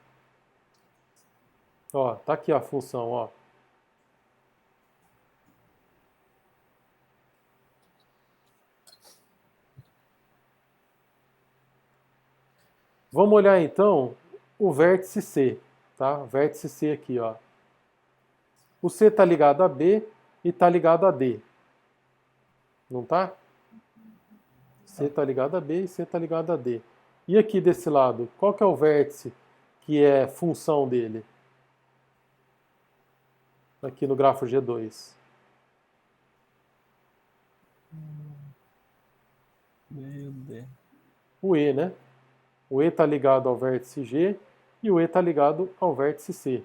A: Ó, tá aqui a função, ó. Vamos olhar então o vértice C, tá? O vértice C aqui, ó. O C está ligado a B e está ligado a D. Não tá? C está ligado a B e C está ligado a D. E aqui desse lado, qual que é o vértice que é função dele? Aqui no grafo G2.
C: Meu Deus.
A: O E, né? O E está ligado ao vértice G e o E está ligado ao vértice C.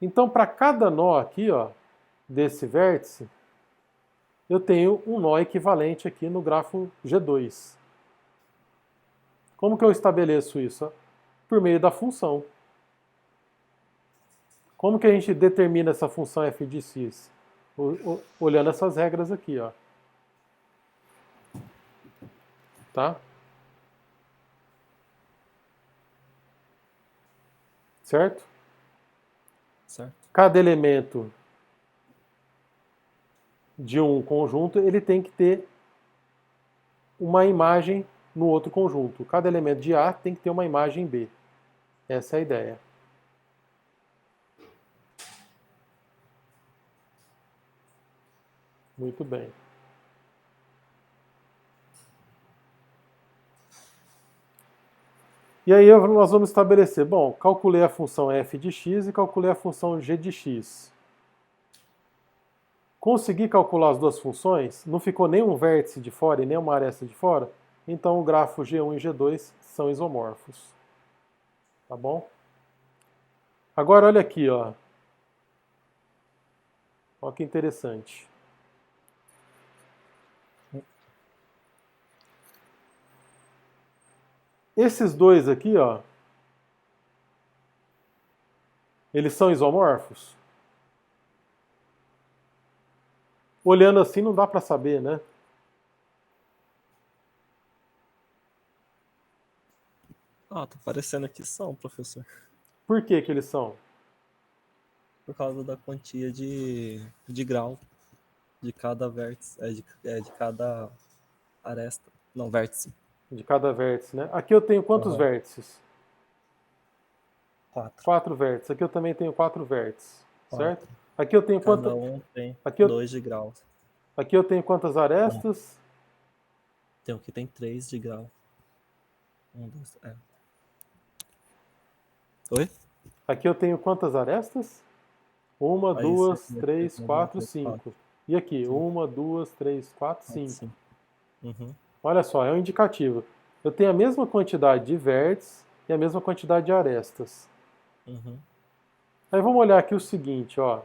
A: Então, para cada nó aqui, ó, desse vértice, eu tenho um nó equivalente aqui no grafo G2. Como que eu estabeleço isso? Por meio da função. Como que a gente determina essa função f de x? Olhando essas regras aqui, ó. Tá? Certo?
C: Certo.
A: Cada elemento de um conjunto, ele tem que ter uma imagem no outro conjunto. Cada elemento de A tem que ter uma imagem B. Essa é a ideia. Muito bem. E aí nós vamos estabelecer, bom, calculei a função f de x e calculei a função g de x. Consegui calcular as duas funções, não ficou nenhum vértice de fora e nem uma aresta de fora, então o grafo G1 e G2 são isomorfos. Tá bom? Agora olha aqui, ó. Olha que interessante. Esses dois aqui, ó, eles são isomorfos? Olhando assim não dá para saber, né?
C: Ah, tá parecendo que são, professor.
A: Por que que eles são?
C: Por causa da quantia de grau de cada vértice, de cada aresta. Não, vértice.
A: De cada vértice, né? Aqui eu tenho quantos vértices?
C: 4.
A: 4 vértices. Aqui eu também tenho 4 vértices, certo?
C: 4.
A: Aqui eu tenho
C: Cada um tem
A: aqui eu...
C: 2 de graus.
A: Aqui eu tenho quantas arestas?
C: Tem um que tem 3 de grau. 1, 2, Oi?
A: Aqui eu tenho quantas arestas? 1,
C: Aí
A: 2,
C: você
A: 3,
C: tem
A: 4,
C: 3, 4.
A: 5. E aqui?
C: 5.
A: 1, 2, 3, 4, 5.
C: 5. Uhum.
A: Olha só, é um indicativo. Eu tenho a mesma quantidade de vértices e a mesma quantidade de arestas.
C: Uhum.
A: Aí vamos olhar aqui o seguinte, ó.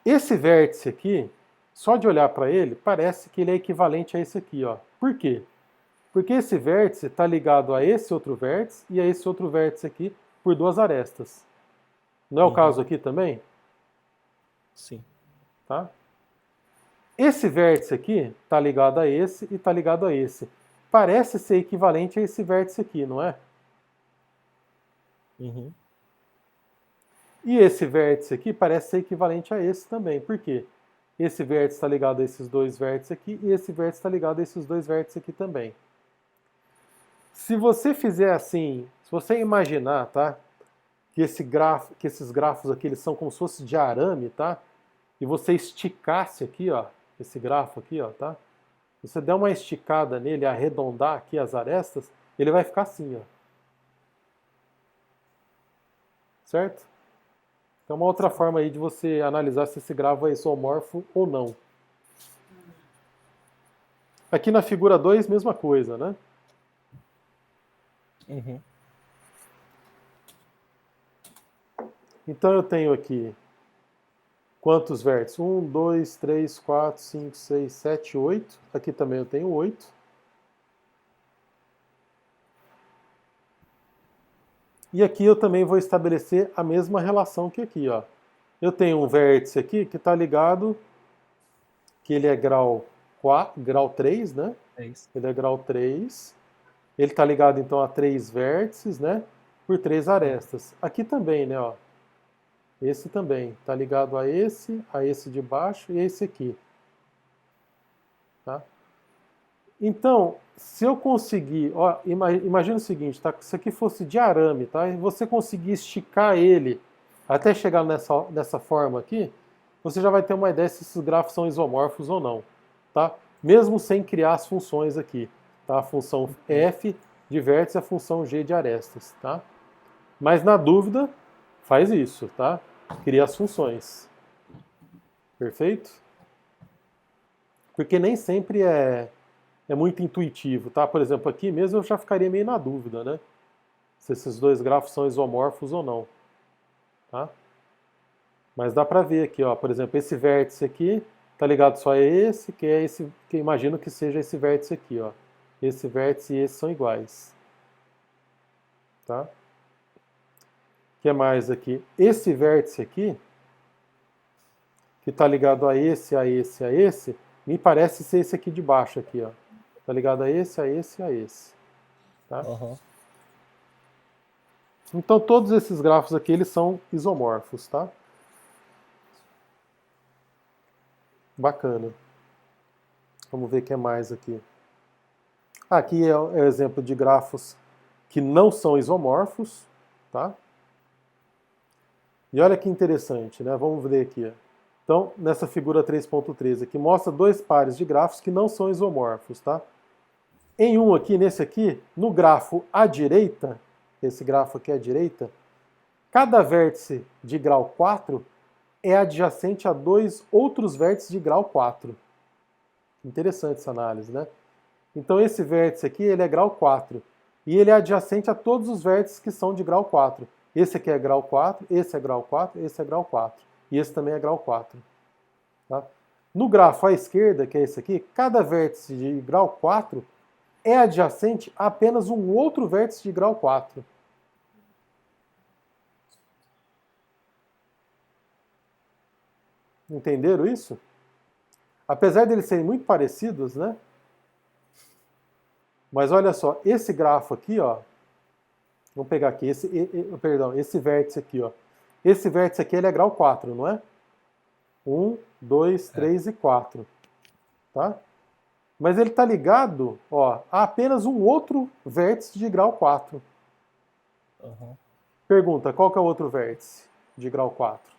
A: Esse vértice aqui, só de olhar para ele, parece que ele é equivalente a esse aqui, ó. Por quê? Porque esse vértice está ligado a esse outro vértice e a esse outro vértice aqui por duas arestas. Não é o caso aqui também?
C: Sim.
A: Tá? Esse vértice aqui está ligado a esse e está ligado a esse. Parece ser equivalente a esse vértice aqui, não é?
C: Uhum.
A: E esse vértice aqui parece ser equivalente a esse também. Por quê? Esse vértice está ligado a esses dois vértices aqui e esse vértice está ligado a esses dois vértices aqui também. Se você fizer assim, se você imaginar, tá? Que esses grafos aqui eles são como se fosse de arame, tá? E você esticasse aqui, ó, esse grafo aqui, ó, tá? Você der uma esticada nele, arredondar aqui as arestas, ele vai ficar assim, ó. Certo? Então, uma outra forma aí de você analisar se esse grafo é isomorfo ou não. Aqui na figura 2, mesma coisa, né?
C: Uhum.
A: Então eu tenho aqui quantos vértices? 1, 2, 3, 4, 5, 6, 7, 8. Aqui também eu tenho 8. E aqui eu também vou estabelecer a mesma relação que aqui, ó. Eu tenho um vértice aqui que está ligado, que ele é grau 4, grau 3, né?
C: É isso.
A: Ele é grau 3. Ele está ligado então a 3 vértices, né? Por 3 arestas. Aqui também, né, ó. Esse também está ligado a esse de baixo e a esse aqui. Tá? Então, se eu conseguir, ó, imagina o seguinte, tá? Se isso aqui fosse de arame, tá? E você conseguir esticar ele até chegar nessa forma aqui, você já vai ter uma ideia se esses grafos são isomorfos ou não, tá? Mesmo sem criar as funções aqui, tá? A função f de vértice e a função g de arestas, tá? Mas na dúvida, faz isso, tá? Cria as funções. Perfeito? Porque nem sempre é muito intuitivo, tá? Por exemplo, aqui mesmo eu já ficaria meio na dúvida, né? Se esses dois grafos são isomorfos ou não, tá? Mas dá pra ver aqui, ó, por exemplo, esse vértice aqui tá ligado só a esse, que é esse, que eu imagino que seja esse vértice aqui, ó. Esse vértice e esse são iguais, tá? O que mais aqui? Esse vértice aqui, que tá ligado a esse, a esse, a esse, me parece ser esse aqui de baixo aqui, ó. Tá ligado a esse, a esse, a esse, tá?
C: Aham.
A: Então todos esses grafos aqui, eles são isomorfos, tá? Bacana. Vamos ver o que é mais aqui. Aqui é o exemplo de grafos que não são isomorfos, tá? E olha que interessante, né? Vamos ver aqui. Então, nessa figura 3.13 aqui, mostra dois pares de grafos que não são isomorfos, tá? Em um aqui, nesse aqui, no grafo à direita, esse grafo aqui à direita, cada vértice de grau 4 é adjacente a dois outros vértices de grau 4. Interessante essa análise, né? Então esse vértice aqui, ele é grau 4. E ele é adjacente a todos os vértices que são de grau 4. Esse aqui é grau 4, esse é grau 4, esse é grau 4. E esse também é grau 4. Tá? No grafo à esquerda, que é esse aqui, cada vértice de grau 4 é adjacente a apenas um outro vértice de grau 4. Entenderam isso? Apesar de eles serem muito parecidos, né? Mas olha só, esse grafo aqui, ó, vamos pegar aqui, esse vértice aqui, ó. Esse vértice aqui, ele é grau 4, não é? 1, 2, 3 e 4, tá? Mas ele está ligado, ó, a apenas um outro vértice de grau 4.
C: Aham.
A: Pergunta, qual que é o outro vértice de grau 4?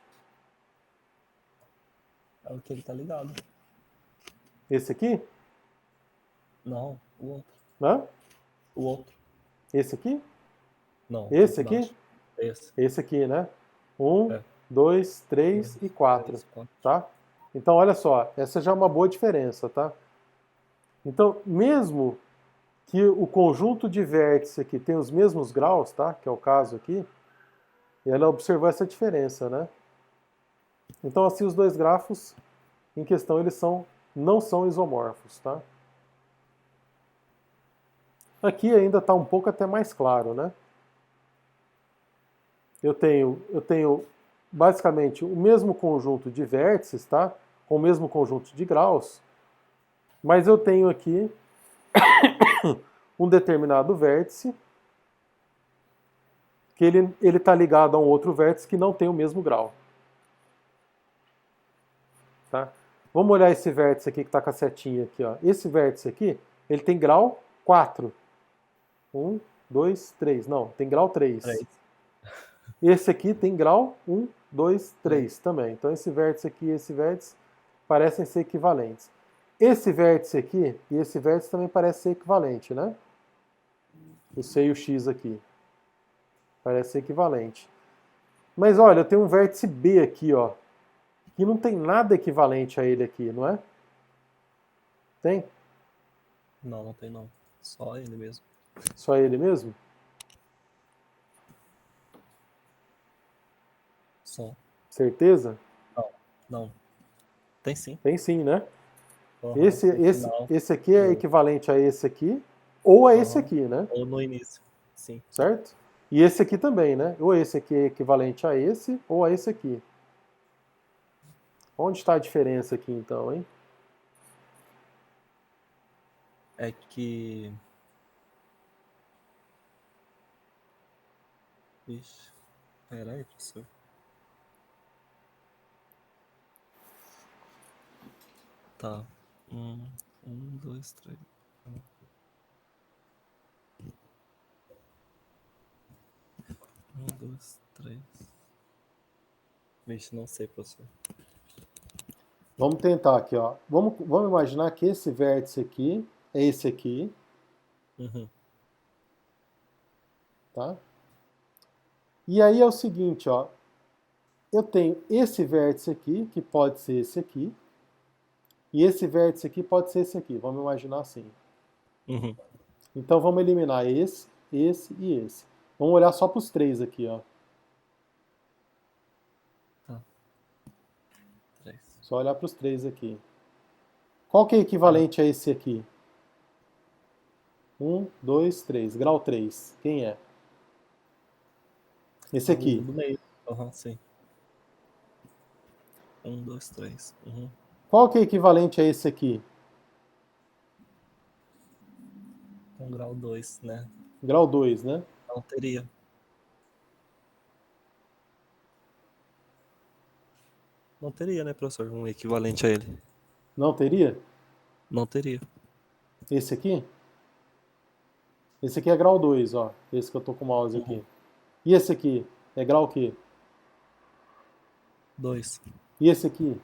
C: É o que ele tá ligado.
A: Esse aqui?
C: Não, o outro.
A: Né?
C: O outro.
A: Esse aqui?
C: Não,
A: Esse
C: aqui
A: aqui?
C: embaixo. Esse.
A: Esse aqui, né? 1,
C: É.
A: 2, 3 e 4,
C: 3, 4.
A: tá? Então, olha só, essa já é uma boa diferença, tá? Então, mesmo que o conjunto de vértices aqui tem os mesmos graus, tá? Que é o caso aqui, ela observou essa diferença, né? Então, assim, os dois grafos em questão, eles não são isomorfos, tá? Aqui ainda está um pouco até mais claro, né? Eu tenho basicamente o mesmo conjunto de vértices, tá? Com o mesmo conjunto de graus, mas eu tenho aqui um determinado vértice que ele está ligado a um outro vértice que não tem o mesmo grau. Tá? Vamos olhar esse vértice aqui que está com a setinha aqui. Ó. Esse vértice aqui, ele tem grau 4. 1, 2, 3. Não, tem grau 3.
C: 3.
A: Esse aqui tem grau 1, 2, 3 também. Então esse vértice aqui e esse vértice parecem ser equivalentes. Esse vértice aqui e esse vértice também parece ser equivalente, né? O C e o X aqui. Parece ser equivalente. Mas olha, eu tenho um vértice B aqui, ó. Que não tem nada equivalente a ele aqui, não é? Tem?
C: Não, não tem não. Só ele mesmo.
A: Só ele mesmo?
C: Só.
A: Certeza?
C: Não, não. Tem sim.
A: Tem sim, né?
C: Aham,
A: Esse,
C: no final.
A: aqui é equivalente a esse aqui, ou a esse
C: Aham.
A: aqui, né?
C: Ou no início. Sim.
A: Certo? E esse aqui também, né? Ou esse aqui é equivalente a esse, ou a esse aqui. Onde está a diferença aqui, então, hein?
C: É que... Ixi. Peraí, professor. Tá. Dois, três. Dois, três. Vixe, não sei, professor.
A: Vamos tentar aqui, ó. Vamos imaginar que esse vértice aqui é esse aqui,
C: Uhum.
A: tá? E aí é o seguinte, ó. Eu tenho esse vértice aqui, que pode ser esse aqui, e esse vértice aqui pode ser esse aqui. Vamos imaginar assim.
C: Uhum.
A: Então vamos eliminar esse e esse. Vamos olhar só para os três aqui, ó.
C: Tá. Três.
A: Só olhar para os três aqui. Qual que é equivalente a esse aqui? 1, 2, 3. Grau 3. Quem é? Esse
C: O
A: aqui.
C: do meio. Aham, sim. Dois, três. Uhum.
A: Qual que é equivalente a esse aqui?
C: Com grau 2, né?
A: Grau 2, né?
C: Não teria. Não teria, né, professor? Um equivalente a ele.
A: Não teria?
C: Não teria.
A: Esse aqui? Esse aqui é grau 2, ó. Esse que eu tô com o mouse
C: Uhum.
A: aqui. E esse aqui? É grau o quê?
C: 2.
A: E esse aqui?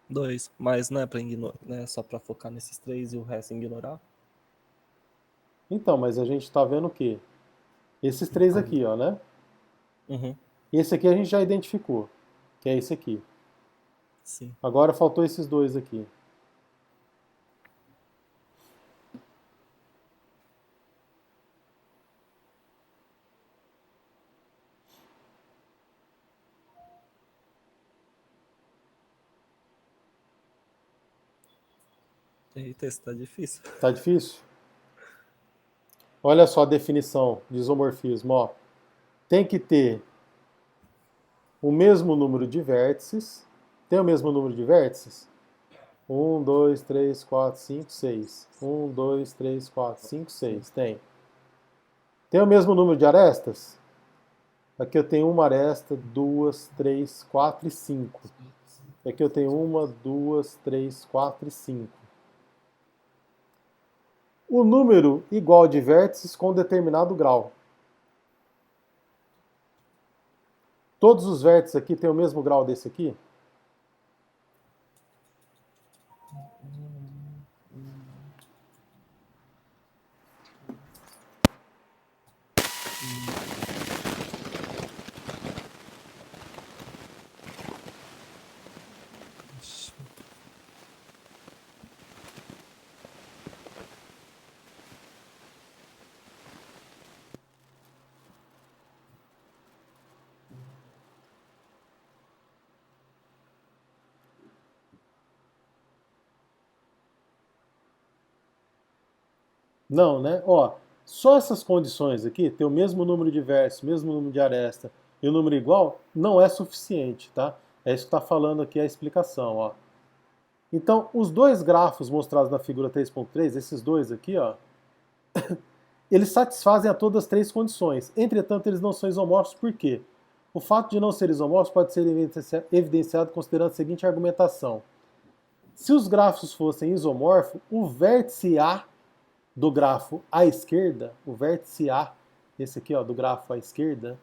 C: 2. Mas não é pra ignorar, né? Só pra focar nesses três e o resto ignorar?
A: Então, mas a gente tá vendo o quê? Esses três aqui, ó, né?
C: Uhum.
A: E esse aqui a gente já identificou, que é esse aqui.
C: Sim.
A: Agora faltou esses dois aqui.
C: Eita, esse tá difícil.
A: Tá difícil? Olha só a definição de isomorfismo, ó. Tem que ter o mesmo número de vértices. Tem o mesmo número de vértices? 1, 2, 3, 4, 5, 6. 1, 2, 3, 4, 5, 6. Tem. Tem o mesmo número de arestas? Aqui eu tenho uma aresta, duas, três, quatro e cinco. Aqui eu tenho uma, duas, três, quatro e cinco. O número igual de vértices com determinado grau. Todos os vértices aqui têm o mesmo grau desse aqui? Não, né? Ó, só essas condições aqui, ter o mesmo número de vértices, mesmo número de aresta e o número igual, não é suficiente, tá? É isso que está falando aqui a explicação, ó. Então, os dois grafos mostrados na figura 3.3, esses dois aqui, ó, eles satisfazem a todas as três condições. Entretanto, eles não são isomorfos por quê? O fato de não ser isomorfos pode ser evidenciado considerando a seguinte argumentação. Se os grafos fossem isomorfos, o vértice A do grafo à esquerda, o vértice A, esse aqui ó, do grafo à esquerda,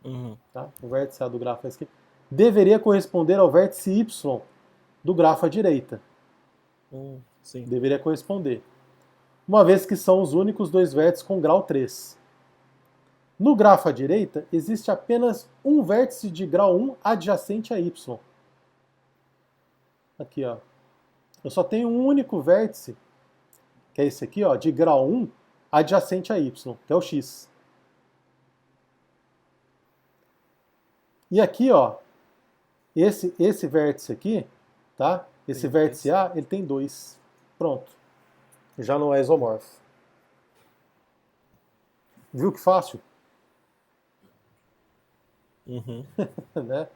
C: Uhum.
A: tá? O vértice A do grafo à esquerda, deveria corresponder ao vértice Y do grafo à direita.
C: Sim.
A: Deveria corresponder. Uma vez que são os únicos dois vértices com grau 3. No grafo à direita, existe apenas um vértice de grau 1 adjacente a Y. Aqui, ó. Eu só tenho um único vértice, que é esse aqui, ó, de grau 1 adjacente a Y, que é o X. E aqui, ó, esse vértice aqui, tá? Esse
C: Tem
A: vértice
C: dois.
A: A, ele tem 2. Pronto. Já não é isomorfo. Viu que fácil?
C: Uhum.
A: Né?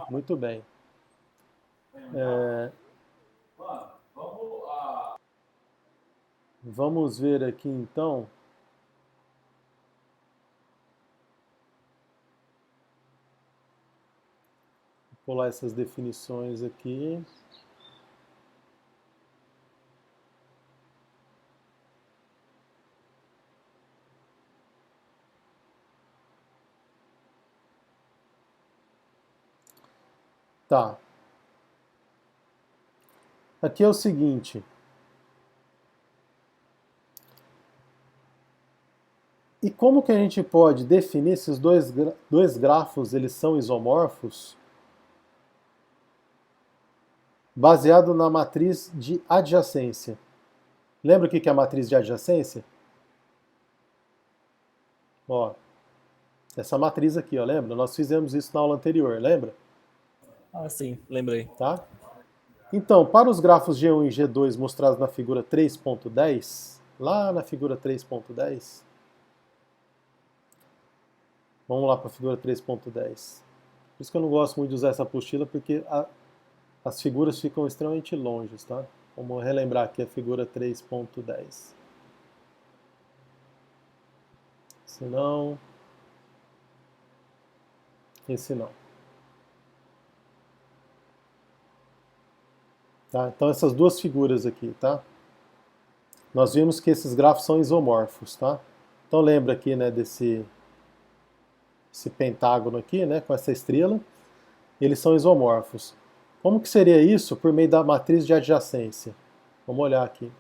A: Muito bem. Vamos ver aqui então. Vou pular essas definições aqui. Tá. Aqui é o seguinte. E como que a gente pode definir se os dois grafos eles são isomorfos baseado na matriz de adjacência? Lembra o que é a matriz de adjacência? Ó, essa matriz aqui, ó, lembra? Nós fizemos isso na aula anterior, lembra?
C: Ah, sim, lembrei.
A: Tá? Então, para os grafos G1 e G2 mostrados na figura 3.10, lá na figura 3.10, vamos lá para a figura 3.10. Por isso que eu não gosto muito de usar essa apostila, porque as figuras ficam extremamente longe, tá? Vamos relembrar aqui a figura 3.10. Esse não. Esse não. Tá? Então essas duas figuras aqui, tá? Nós vimos que esses grafos são isomorfos, tá? Então lembra aqui, né, esse pentágono aqui, né, com essa estrela, eles são isomorfos. Como que seria isso por meio da matriz de adjacência? Vamos olhar aqui.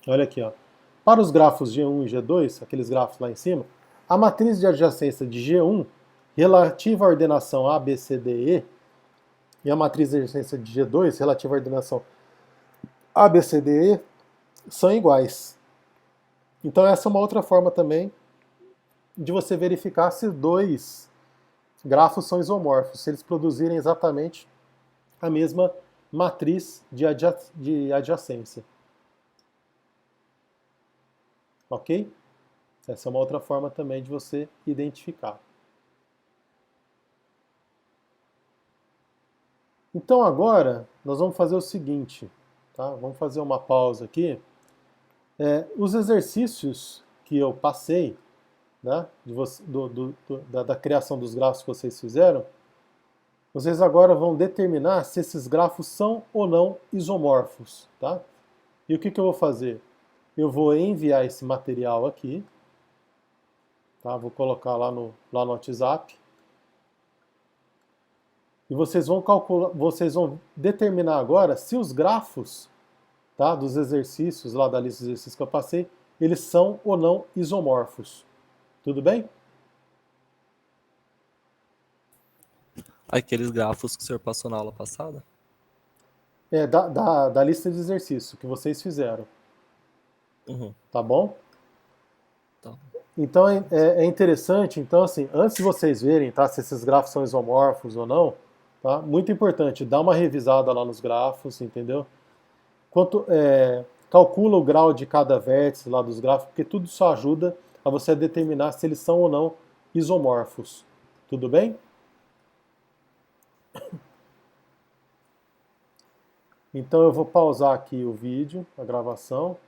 A: Olha aqui, ó. Para os grafos G1 e G2, aqueles grafos lá em cima, a matriz de adjacência de G1 relativa à ordenação A, B, C, D, E e a matriz de adjacência de G2 relativa à ordenação A, B, C, D, E são iguais. Então essa é uma outra forma também de você verificar se dois grafos são isomorfos, se eles produzirem exatamente a mesma matriz de adjacência. Ok? Essa é uma outra forma também de você identificar. Então agora nós vamos fazer o seguinte, tá? Vamos fazer uma pausa aqui. Os exercícios que eu passei, né, da criação dos grafos que vocês fizeram, vocês agora vão determinar se esses grafos são ou não isomorfos, tá? E o que eu vou fazer? Eu vou enviar esse material aqui, tá? Vou colocar lá no WhatsApp. E vocês vão calcular, vocês vão determinar agora se os grafos, tá, dos exercícios lá da lista de exercícios que eu passei, eles são ou não isomorfos. Tudo bem?
C: Aqueles grafos que o senhor passou na aula passada?
A: Da lista de exercícios que vocês fizeram.
C: Uhum.
A: Tá bom?
C: Tá.
A: Então é interessante, então assim, antes de vocês verem, tá, se esses grafos são isomorfos ou não, tá? Muito importante, dá uma revisada lá nos grafos, entendeu? Calcula o grau de cada vértice lá dos grafos, porque tudo isso ajuda a você determinar se eles são ou não isomorfos. Tudo bem? Então eu vou pausar aqui o vídeo, a gravação.